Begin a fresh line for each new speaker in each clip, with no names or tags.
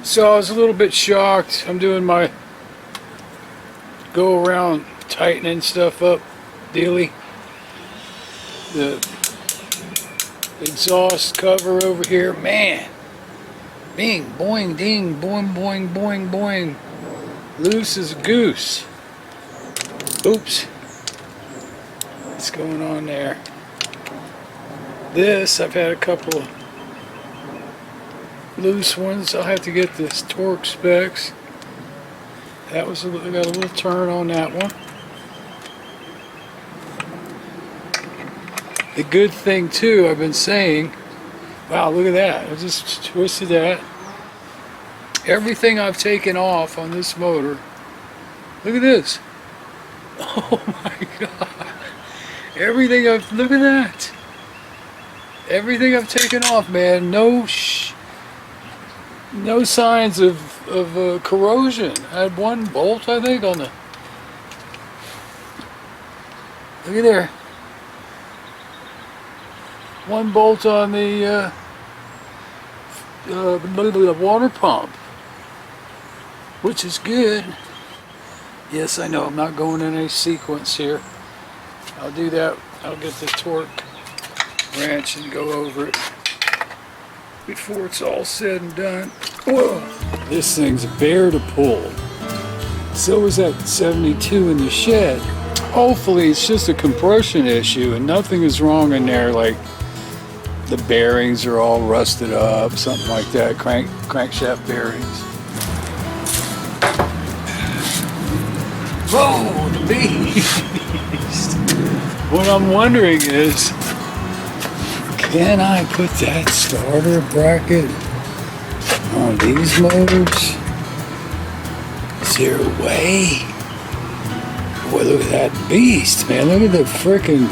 So I was a little bit shocked. I'm doing my go around tightening stuff up daily. The exhaust cover over here, man. Bing, boing, ding, boing, boing, boing, boing. Loose as a goose. Oops. What's going on there? This, I've had a couple of loose ones. I'll have to get this torque specs. That was got a little turn on that one. The good thing too, I've been saying, wow, look at that. I just twisted that. Everything I've taken off on this motor, look at this. Oh my God. Everything look at that. Everything I've taken off, man. No signs of corrosion. I had one bolt, I think, on the, look at there. One bolt on the water pump, which is good. Yes, I know I'm not going in a sequence here. I'll do that. I'll get the torque wrench and go over it before it's all said and done. Whoa! This thing's a bear to pull. So is that 72 in the shed. Hopefully it's just a compression issue and nothing is wrong in there, like the bearings are all rusted up, something like that, crankshaft bearings. Whoa, the beast! What I'm wondering is, can I put that starter bracket on these motors? Is there a way? Boy, look at that beast, man. Look at the frickin'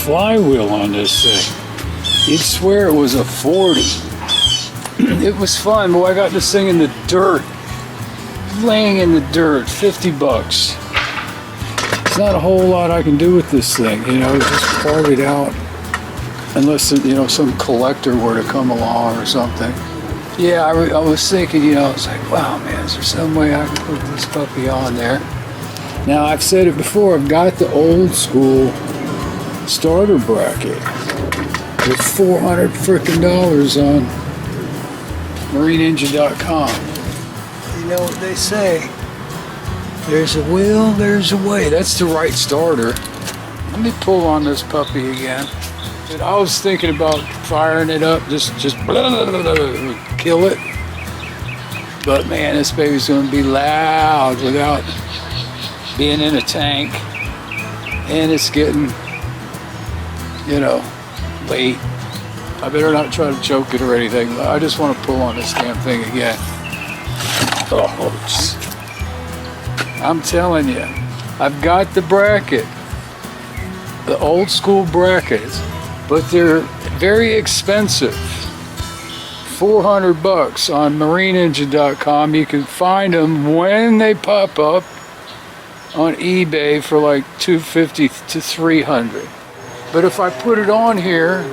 flywheel on this thing. You'd swear it was a 40. It was fun. Boy, I got this thing in the dirt. Laying in the dirt, 50 bucks. There's not a whole lot I can do with this thing, you know, just part it out. Unless, you know, some collector were to come along or something. Yeah, I was thinking, you know, it's like, wow, man, is there some way I can put this puppy on there? Now, I've said it before, I've got the old school starter bracket with $400 frickin' on marineengine.com. You know what they say? There's a will, there's a way. That's the right starter. Let me pull on this puppy again. And I was thinking about firing it up, just blah, blah, blah, blah, kill it. But man, this baby's gonna be loud without being in a tank. And it's getting, you know, late. I better not try to choke it or anything. I just want to pull on this damn thing again. Oh, I'm telling you, I've got the bracket, the old school brackets, but they're very expensive. $400 on marineengine.com. You can find them when they pop up on eBay for like $250 to $300. But if I put it on here,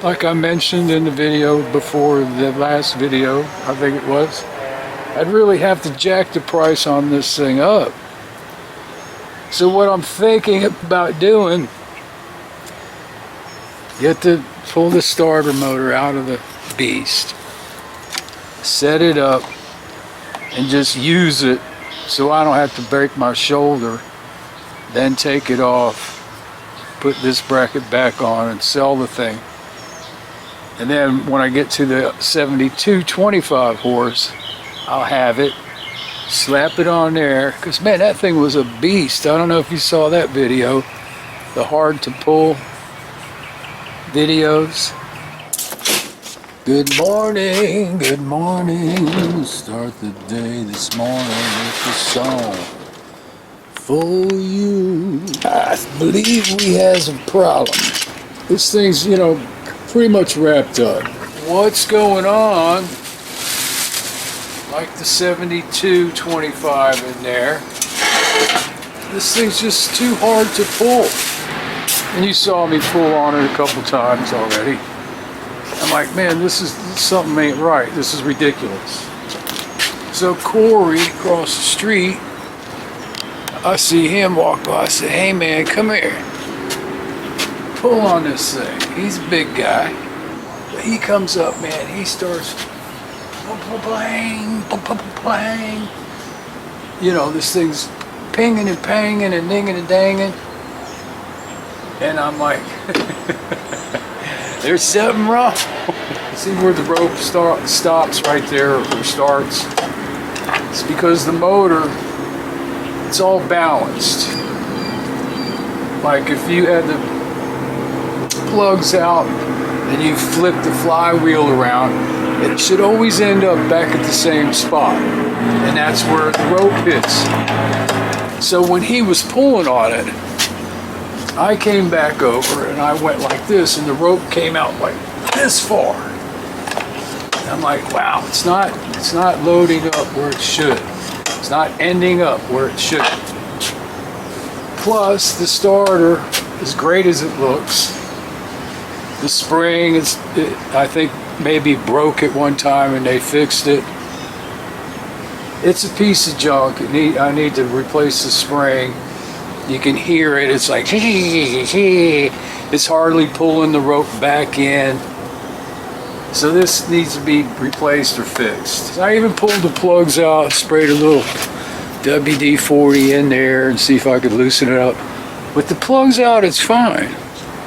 like I mentioned in the video before the last video, I think it was, I'd really have to jack the price on this thing up. So what I'm thinking about doing, pull the starter motor out of the beast, set it up, and just use it so I don't have to break my shoulder, then take it off, put this bracket back on and sell the thing. And then when I get to the 72 25 horse, I'll have it, slap it on there, because man, that thing was a beast. I don't know if you saw that video, the hard to pull videos. Good morning, good morning. Start the day this morning with a song for you. I believe we has a problem. This thing's, you know, pretty much wrapped up. What's going on? Like the 72 25 in there. This thing's just too hard to pull. And you saw me pull on it a couple times already. I'm like, man, this is something ain't right. This is ridiculous. So Corey across the street, I see him walk by. I say, hey man, come here. Pull on this thing. He's a big guy. But he comes up, man. He starts bang, bang. You know, this thing's pinging and panging and dinging and danging. And I'm like, there's something wrong. See where the rope stops right there, or starts? It's because the motor, it's all balanced. Like if you had the plugs out and you flip the flywheel around, it should always end up back at the same spot. And that's where the rope hits. So when he was pulling on it, I came back over and I went like this, and the rope came out like this far. And I'm like, wow, it's not loading up where it should. It's not ending up where it should. Plus, the starter, as great as it looks, the spring is, I think, maybe broke at one time and they fixed it. It's a piece of junk. I need to replace the spring. You can hear it. It's like, it's hardly pulling the rope back in. So this needs to be replaced or fixed. I even pulled the plugs out, sprayed a little WD-40 in there and see if I could loosen it up. With the plugs out, it's fine.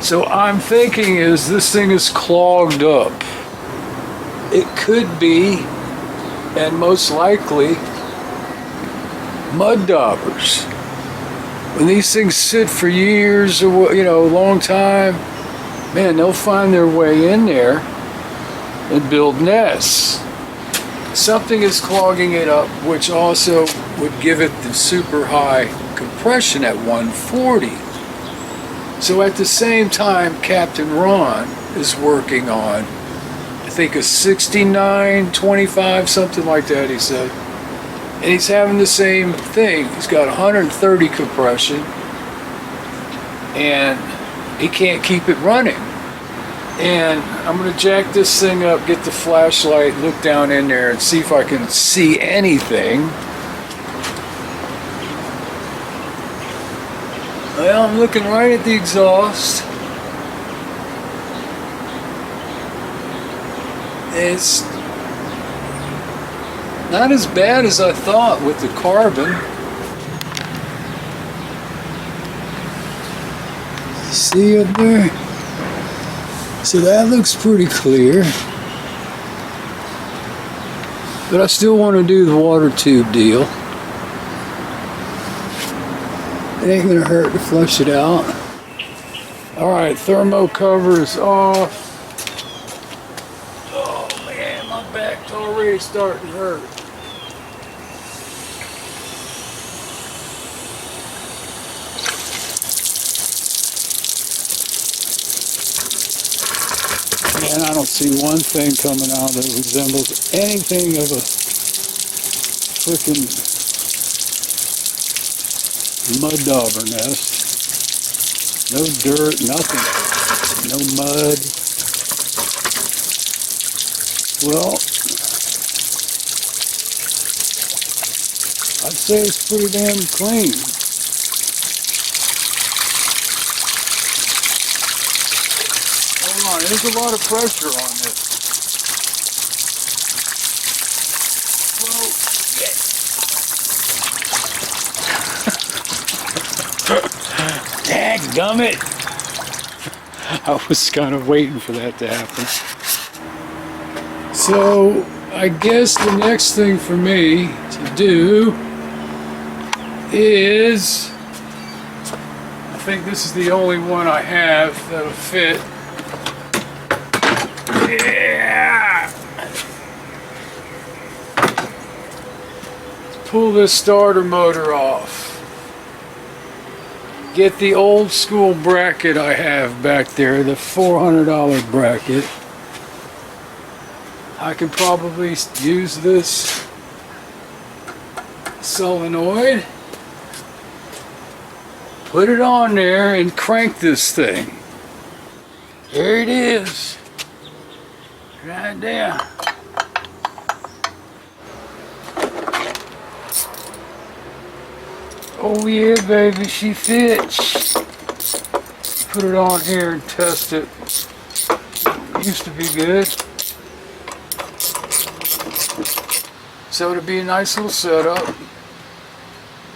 So I'm thinking is this thing is clogged up. It could be, and most likely, mud daubers. When these things sit for years or, you know, a long time, man, they'll find their way in there and build nests. Something is clogging it up, which also would give it the super high compression at 140. So at the same time, Captain Ron is working on, I think, a 6925, something like that, he said. And he's having the same thing. He's got 130 compression, and he can't keep it running. And I'm going to jack this thing up, get the flashlight, look down in there, and see if I can see anything. Well, I'm looking right at the exhaust. It's not as bad as I thought with the carbon. See up there? So that looks pretty clear. But I still want to do the water tube deal. It ain't gonna hurt to flush it out. Alright, thermo cover is off. Oh man, my back's already starting to hurt. And I don't see one thing coming out that resembles anything of a frickin' mud dauber nest. No dirt, nothing. No mud. Well, I'd say it's pretty damn clean. There's a lot of pressure on this. Well, yeah. Dadgummit! I was kind of waiting for that to happen. So, I guess the next thing for me to do is, I think this is the only one I have that'll fit. Yeah! Pull this starter motor off. Get the old school bracket I have back there, the $400 bracket. I can probably use this solenoid. Put it on there and crank this thing. There it is. Right there. Oh yeah, baby, she fits. Put it on here and test it. Used to be good. So it'll be a nice little setup.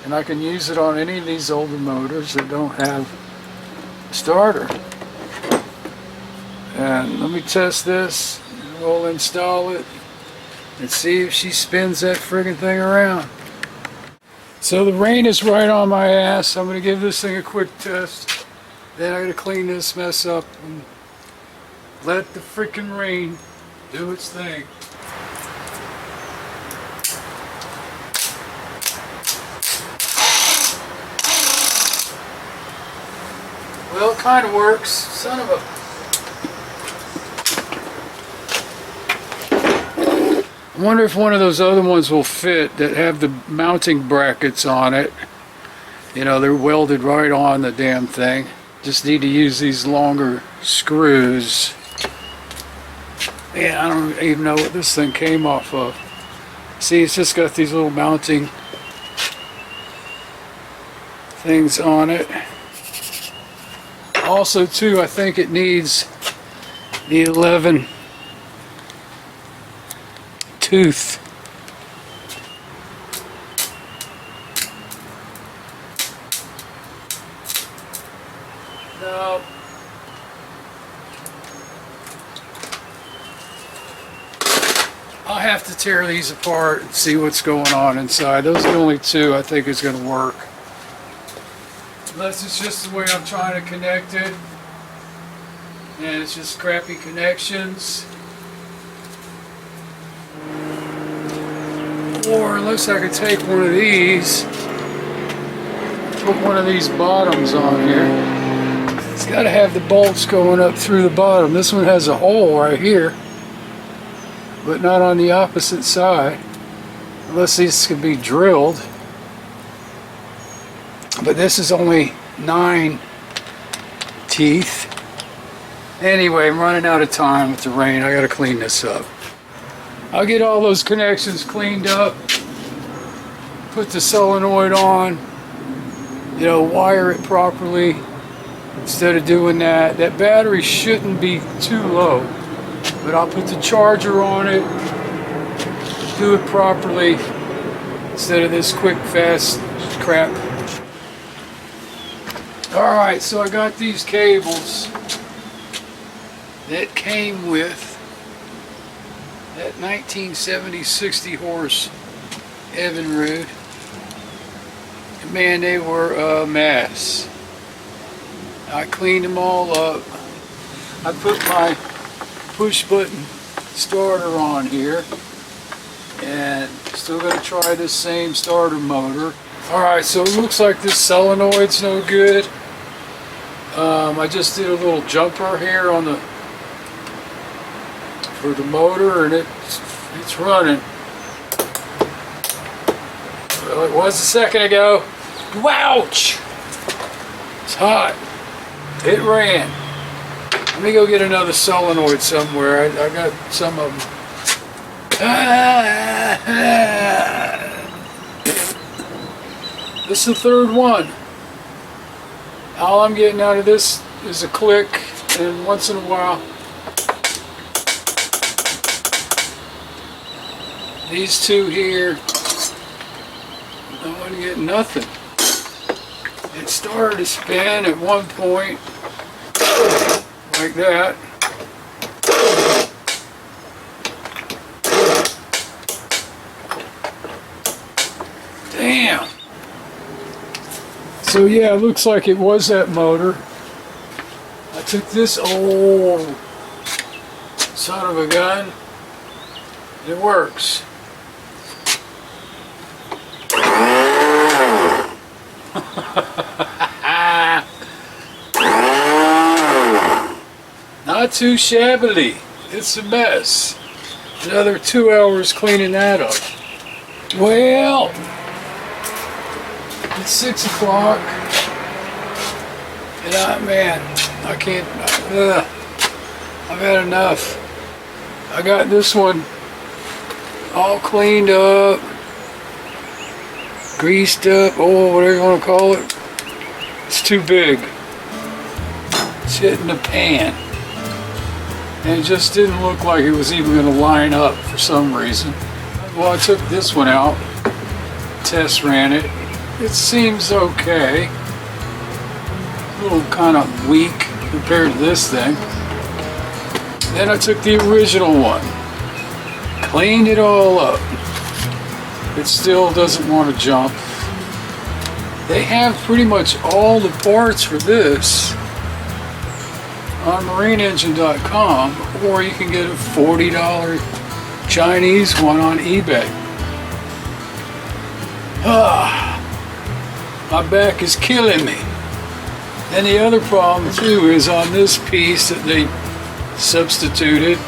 And I can use it on any of these older motors that don't have a starter. And let me test this. We'll install it and see if she spins that friggin' thing around. So the rain is right on my ass. I'm gonna give this thing a quick test. Then I gotta clean this mess up and let the freaking rain do its thing. Well, it kind of works. Son of a... I wonder if one of those other ones will fit that have the mounting brackets on it. You know, they're welded right on the damn thing. Just need to use these longer screws. Yeah, I don't even know what this thing came off of. See, it's just got these little mounting things on it. Also, too, I think it needs the 11 tooth. No. I'll have to tear these apart and see what's going on inside. Those are the only two I think is going to work. Unless it's just the way I'm trying to connect it. And it's just crappy connections. Or unless I could take one of these, put one of these bottoms on here. It's got to have the bolts going up through the bottom. This one has a hole right here, but not on the opposite side. Unless these can be drilled. But this is only 9 teeth. Anyway, I'm running out of time with the rain. I got to clean this up. I'll get all those connections cleaned up, put the solenoid on, you know, wire it properly instead of doing that. That battery shouldn't be too low, but I'll put the charger on it, do it properly instead of this quick, fast crap. Alright, so I got these cables that came with that 1970 60 horse Evinrude. And man, they were a mess. I cleaned them all up. I put my push button starter on here, and still going to try this same starter motor. Alright, so it looks like this solenoid's no good. I just did a little jumper here on the for the motor, and it's running. Well, it was a second ago. Wouch! It's hot. It ran. Let me go get another solenoid somewhere. I got some of them. This is the third one. All I'm getting out of this is a click, and once in a while these two here, I wasn't getting nothing. It started to spin at one point like that. Damn. So yeah, it looks like it was that motor. I took this old son of a gun. It works. Not too shabbily. It's a mess. Another 2 hours cleaning that up. Well, it's 6 o'clock, and man, I can't, I've had enough. I got this one all cleaned up. greased up, oh, whatever you want to call it. It's too big. It's hitting the pan. And it just didn't look like it was even going to line up for some reason. Well, I took this one out, test ran it. It seems okay. A little kind of weak compared to this thing. Then I took the original one, cleaned it all up. It still doesn't want to jump. They have pretty much all the parts for this on marineengine.com, or you can get a $40 Chinese one on eBay. My back is killing me. And the other problem too is on this piece that they substituted.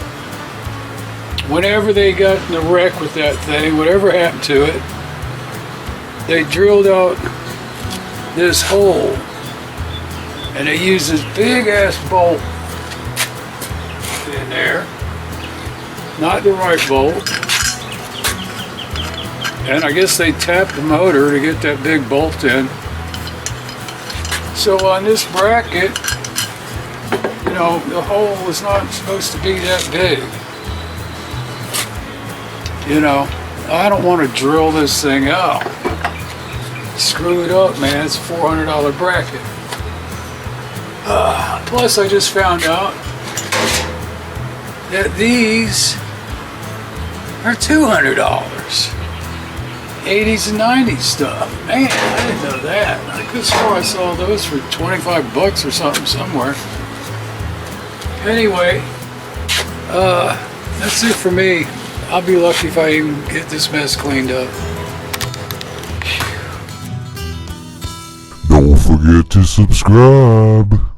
Whenever they got in a wreck with that thing, whatever happened to it, they drilled out this hole and they used this big ass bolt in there, not the right bolt, and I guess they tapped the motor to get that big bolt in. So on this bracket, you know, the hole was not supposed to be that big. You know, I don't want to drill this thing out. Screw it up, man. It's a $400 bracket. Plus, I just found out that these are $200. 80s and 90s stuff. Man, I didn't know that. I could swear I saw those for 25 bucks or something somewhere. Anyway, that's it for me. I'll be lucky if I even get this mess cleaned up.
Don't forget to subscribe.